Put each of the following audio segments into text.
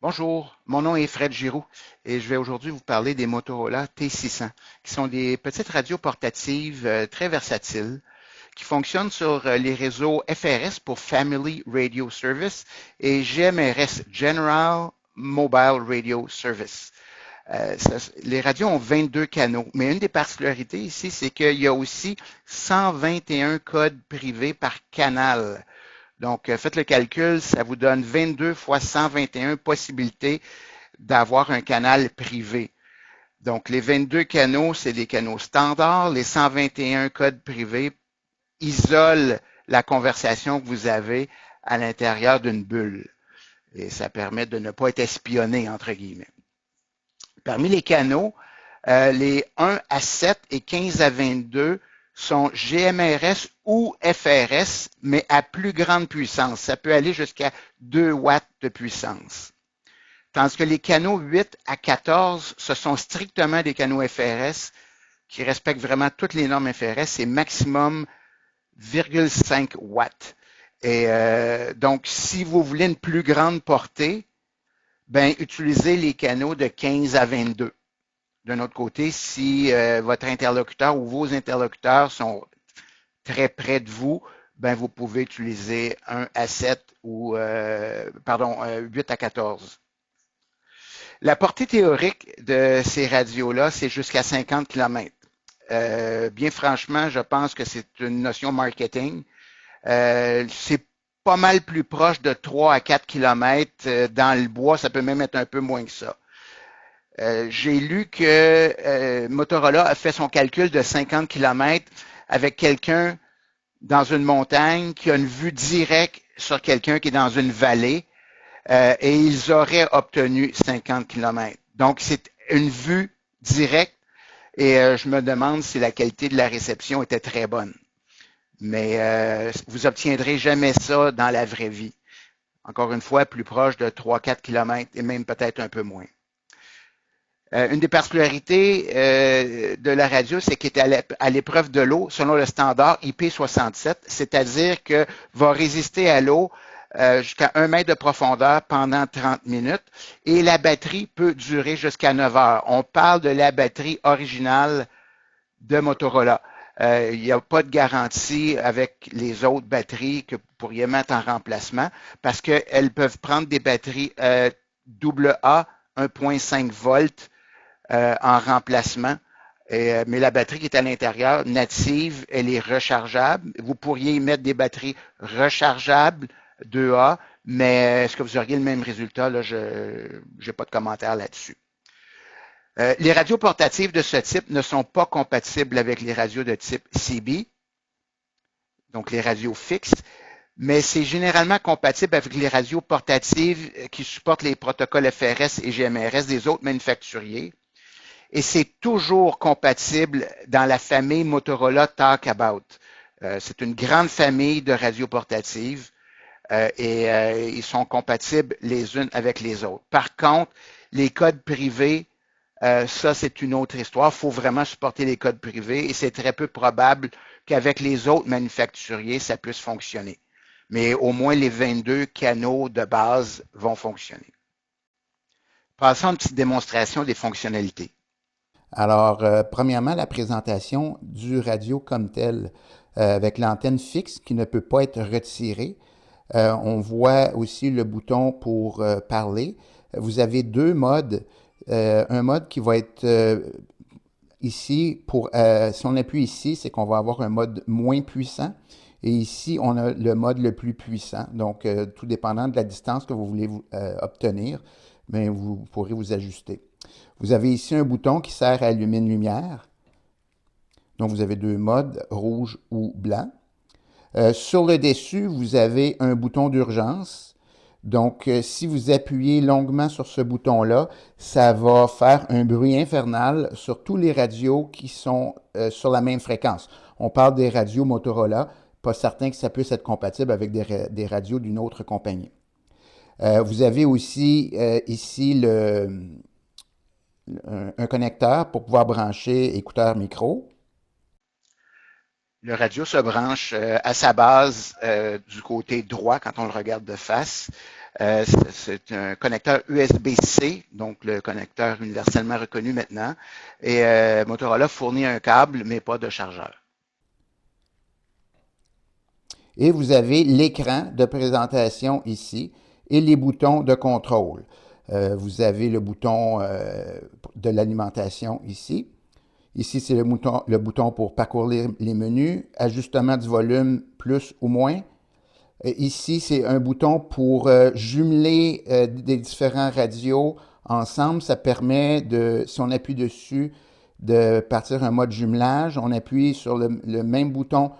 Bonjour, mon nom est Fred Giroux et je vais aujourd'hui vous parler des Motorola T600, qui sont des petites radios portatives très versatiles, qui fonctionnent sur les réseaux FRS pour Family Radio Service et GMRS, General Mobile Radio Service. Les radios ont 22 canaux, mais une des particularités ici, c'est qu'il y a aussi 121 codes privés par canal. Donc, faites le calcul, ça vous donne 22 fois 121 possibilités d'avoir un canal privé. Donc, les 22 canaux, c'est des canaux standards. Les 121 codes privés isolent la conversation que vous avez à l'intérieur d'une bulle. Et ça permet de ne pas être espionné, entre guillemets. Parmi les canaux, les 1 à 7 et 15 à 22 sont GMRS ou FRS, mais à plus grande puissance. Ça peut aller jusqu'à 2 watts de puissance. Tandis que les canaux 8 à 14, ce sont strictement des canaux FRS qui respectent vraiment toutes les normes FRS. C'est maximum 0,5 watts. Et donc, si vous voulez une plus grande portée, ben, utilisez les canaux de 15 à 22. D'un autre côté, si votre interlocuteur ou vos interlocuteurs sont très près de vous, ben, vous pouvez utiliser 1 à 7 ou, 8 à 14. La portée théorique de ces radios-là, c'est jusqu'à 50 km. Bien franchement, je pense que c'est une notion marketing. C'est pas mal plus proche de 3 à 4 km. Dans le bois, ça peut même être un peu moins que ça. J'ai lu que Motorola a fait son calcul de 50 km avec quelqu'un dans une montagne qui a une vue directe sur quelqu'un qui est dans une vallée et ils auraient obtenu 50 km. Donc, c'est une vue directe et je me demande si la qualité de la réception était très bonne. Mais vous obtiendrez jamais ça dans la vraie vie. Encore une fois, plus proche de 3-4 km et même peut-être un peu moins. Une des particularités de la radio, c'est qu'elle est à l'épreuve de l'eau selon le standard IP67, c'est-à-dire que va résister à l'eau jusqu'à 1 mètre de profondeur pendant 30 minutes et la batterie peut durer jusqu'à 9 heures. On parle de la batterie originale de Motorola. Il n'y a pas de garantie avec les autres batteries que vous pourriez mettre en remplacement parce qu'elles peuvent prendre des batteries AA 1.5 volts en remplacement. Mais la batterie qui est à l'intérieur, native, elle est rechargeable. Vous pourriez y mettre des batteries rechargeables 2A, mais est-ce que vous auriez le même résultat? Là, je n'ai pas de commentaire là-dessus. Les radios portatives de ce type ne sont pas compatibles avec les radios de type CB, donc les radios fixes, mais c'est généralement compatible avec les radios portatives qui supportent les protocoles FRS et GMRS des autres manufacturiers. Et c'est toujours compatible dans la famille Motorola Talkabout. C'est une grande famille de radios portatives et ils sont compatibles les unes avec les autres. Par contre, les codes privés, ça c'est une autre histoire. Il faut vraiment supporter les codes privés et c'est très peu probable qu'avec les autres manufacturiers, ça puisse fonctionner. Mais au moins les 22 canaux de base vont fonctionner. Passons à une petite démonstration des fonctionnalités. Alors, premièrement, la présentation du radio comme tel, avec l'antenne fixe qui ne peut pas être retirée. On voit aussi le bouton pour parler. Vous avez deux modes. Un mode qui va être ici, si on appuie ici, c'est qu'on va avoir un mode moins puissant. Et ici, on a le mode le plus puissant. Donc, tout dépendant de la distance que vous voulez obtenir, mais vous pourrez vous ajuster. Vous avez ici un bouton qui sert à allumer une lumière. Donc, vous avez deux modes, rouge ou blanc. Sur le dessus, vous avez un bouton d'urgence. Donc, si vous appuyez longuement sur ce bouton-là, ça va faire un bruit infernal sur tous les radios qui sont sur la même fréquence. On parle des radios Motorola, pas certain que ça puisse être compatible avec des radios d'une autre compagnie. Vous avez aussi ici un connecteur pour pouvoir brancher écouteur micro. Le radio se branche à sa base du côté droit quand on le regarde de face. C'est un connecteur USB-C, donc le connecteur universellement reconnu maintenant. Et Motorola fournit un câble, mais pas de chargeur. Et vous avez l'écran de présentation ici et les boutons de contrôle. Vous avez le bouton de l'alimentation ici. Ici, c'est le bouton pour parcourir les menus, ajustement du volume plus ou moins. Ici, c'est un bouton pour jumeler des différents radios ensemble. Ça permet de, si on appuie dessus, de partir un mode jumelage. On appuie sur le même bouton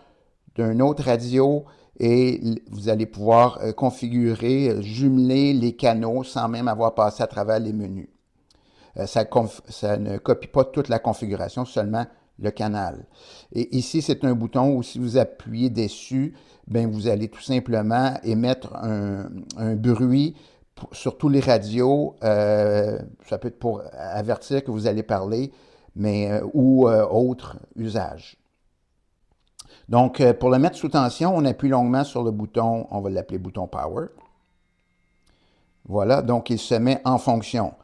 d'un autre radio et vous allez pouvoir configurer, jumeler les canaux sans même avoir passé à travers les menus. Ça ne copie pas toute la configuration, seulement le canal. Et ici, c'est un bouton où si vous appuyez dessus, ben vous allez tout simplement émettre un bruit sur tous les radios. Ça peut être pour avertir que vous allez parler, mais ou autre usage. Donc, pour le mettre sous tension, on appuie longuement sur le bouton, on va l'appeler bouton Power. Voilà, donc il se met en fonction.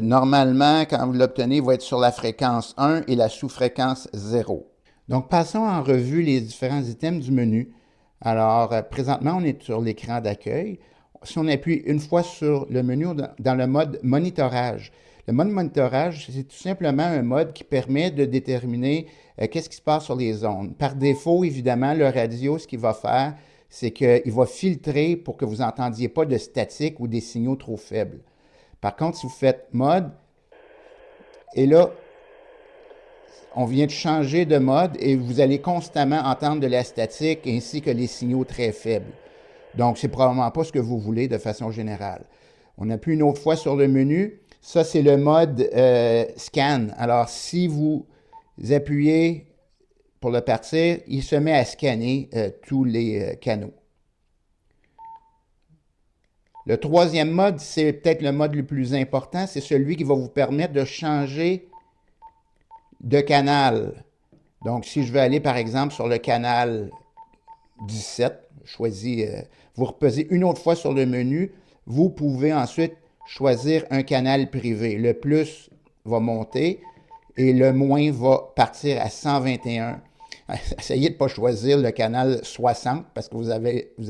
Normalement, quand vous l'obtenez, il va être sur la fréquence 1 et la sous-fréquence 0. Donc, passons en revue les différents items du menu. Alors, présentement, on est sur l'écran d'accueil. Si on appuie une fois sur le menu dans le mode monitorage, le mode monitorage, c'est tout simplement un mode qui permet de déterminer qu'est-ce qui se passe sur les ondes. Par défaut, évidemment, le radio, ce qu'il va faire, c'est qu'il va filtrer pour que vous n'entendiez pas de statique ou des signaux trop faibles. Par contre, si vous faites mode, et là, on vient de changer de mode et vous allez constamment entendre de la statique ainsi que les signaux très faibles. Donc, c'est probablement pas ce que vous voulez de façon générale. On appuie une autre fois sur le menu. Ça, c'est le mode scan. Alors, si vous appuyez pour le partir, il se met à scanner tous les canaux. Le troisième mode, c'est peut-être le mode le plus important. C'est celui qui va vous permettre de changer de canal. Donc, si je veux aller, par exemple, sur le canal 17, vous repesez une autre fois sur le menu, vous pouvez ensuite choisir un canal privé. Le plus va monter et le moins va partir à 121. Essayez de ne pas choisir le canal 60 parce que vous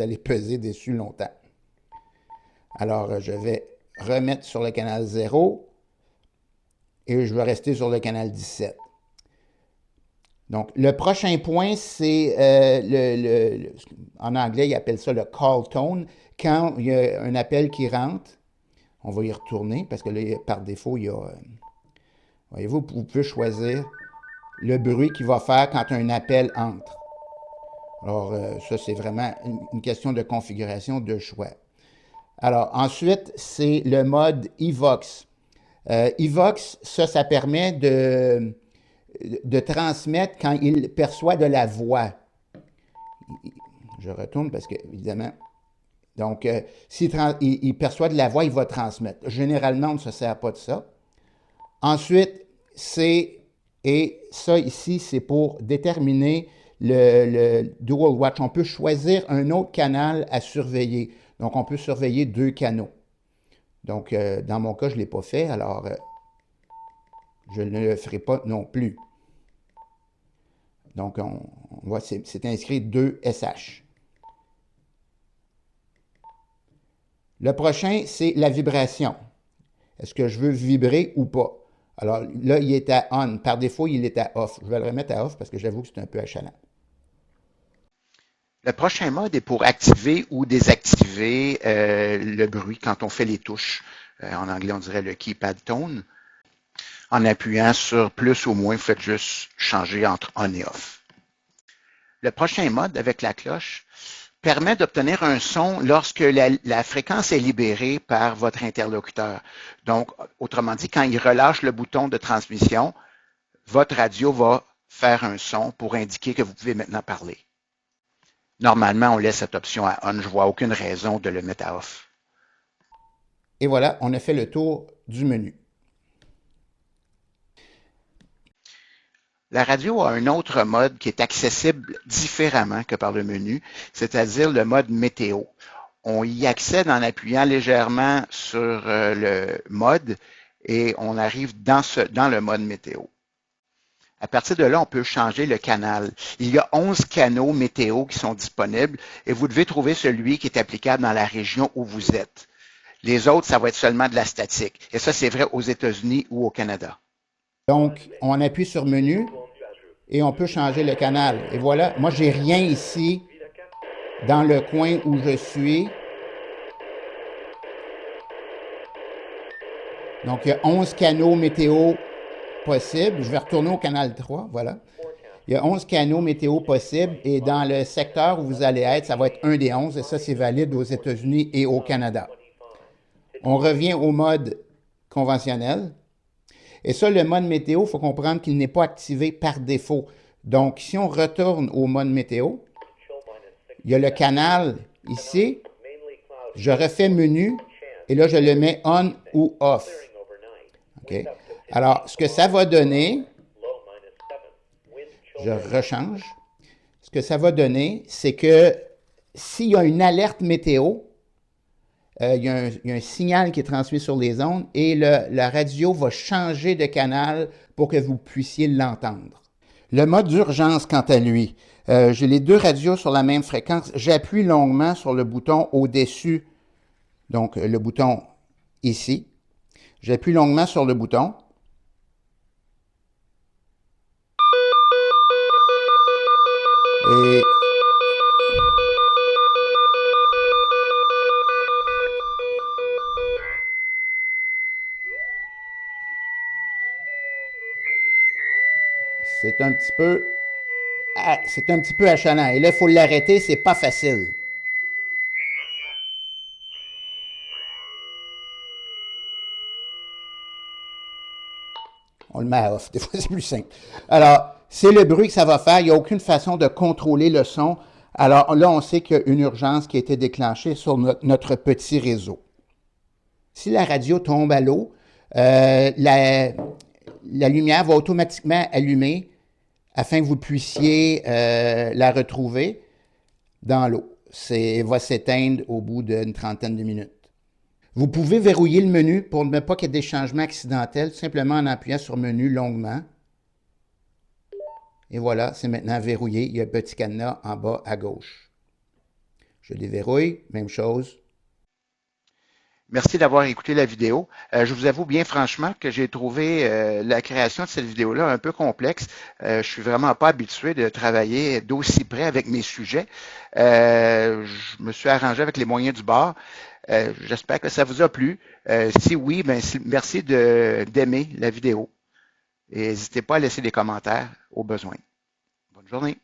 allez peser dessus longtemps. Alors, je vais remettre sur le canal 0 et je vais rester sur le canal 17. Donc, le prochain point, c'est en anglais, ils appellent ça le call tone. Quand il y a un appel qui rentre, on va y retourner parce que là, par défaut, il y a. Voyez-vous, vous pouvez choisir le bruit qu'il va faire quand un appel entre. Alors, ça, c'est vraiment une question de configuration de choix. Alors, ensuite, c'est le mode Evox. Evox, ça permet de transmettre quand il perçoit de la voix. Je retourne parce que, évidemment, donc, s'il il perçoit de la voix, il va transmettre. Généralement, on ne se sert pas de ça. Ensuite, et ça ici, c'est pour déterminer le Dual Watch. On peut choisir un autre canal à surveiller. Donc, on peut surveiller deux canaux. Donc, dans mon cas, je ne l'ai pas fait, alors je ne le ferai pas non plus. Donc, on voit, c'est inscrit 2SH. Le prochain, c'est la vibration. Est-ce que je veux vibrer ou pas? Alors là, il est à on. Par défaut, il est à off. Je vais le remettre à off parce que j'avoue que c'est un peu achalant. Le prochain mode est pour activer ou désactiver le bruit quand on fait les touches. En anglais, on dirait le keypad tone. En appuyant sur plus ou moins, vous faites juste changer entre on et off. Le prochain mode avec la cloche permet d'obtenir un son lorsque la fréquence est libérée par votre interlocuteur. Donc, autrement dit, quand il relâche le bouton de transmission, votre radio va faire un son pour indiquer que vous pouvez maintenant parler. Normalement, on laisse cette option à on. Je ne vois aucune raison de le mettre à off. Et voilà, on a fait le tour du menu. La radio a un autre mode qui est accessible différemment que par le menu, c'est-à-dire le mode météo. On y accède en appuyant légèrement sur le mode et on arrive dans le mode météo. À partir de là, on peut changer le canal. Il y a 11 canaux météo qui sont disponibles et vous devez trouver celui qui est applicable dans la région où vous êtes. Les autres, ça va être seulement de la statique. Et ça, c'est vrai aux États-Unis ou au Canada. Donc, on appuie sur menu et on peut changer le canal. Et voilà, moi, j'ai rien ici dans le coin où je suis. Donc, il y a 11 canaux météo possibles. Je vais retourner au canal 3, voilà. Il y a 11 canaux météo possibles et dans le secteur où vous allez être, ça va être un des 11 et ça, c'est valide aux États-Unis et au Canada. On revient au mode conventionnel. Et ça, le mode météo, il faut comprendre qu'il n'est pas activé par défaut. Donc, si on retourne au mode météo, il y a le canal ici. Je refais menu et là, je le mets on ou off. OK? Alors, ce que ça va donner, je rechange. Ce que ça va donner, c'est que s'il y a une alerte météo, il y a un signal qui est transmis sur les ondes et la radio va changer de canal pour que vous puissiez l'entendre. Le mode d'urgence, quant à lui, j'ai les deux radios sur la même fréquence. J'appuie longuement sur le bouton au-dessus, donc le bouton ici. J'appuie longuement sur le bouton. Et c'est un petit peu achalant. Et là, il faut l'arrêter, c'est pas facile. On le met à off. Des fois, c'est plus simple. Alors, c'est le bruit que ça va faire. Il n'y a aucune façon de contrôler le son. Alors là, on sait qu'il y a une urgence qui a été déclenchée sur notre petit réseau. Si la radio tombe à l'eau, la lumière va automatiquement allumer afin que vous puissiez la retrouver dans l'eau. Elle va s'éteindre au bout d'une trentaine de minutes. Vous pouvez verrouiller le menu pour ne pas qu'il y ait des changements accidentels, simplement en appuyant sur menu longuement. Et voilà, c'est maintenant verrouillé. Il y a un petit cadenas en bas à gauche. Je déverrouille, même chose. Merci d'avoir écouté la vidéo. Je vous avoue bien franchement que j'ai trouvé la création de cette vidéo-là un peu complexe. Je suis vraiment pas habitué de travailler d'aussi près avec mes sujets. Je me suis arrangé avec les moyens du bord. J'espère que ça vous a plu. Si oui, ben, merci d'aimer la vidéo. Et n'hésitez pas à laisser des commentaires au besoin. Bonne journée.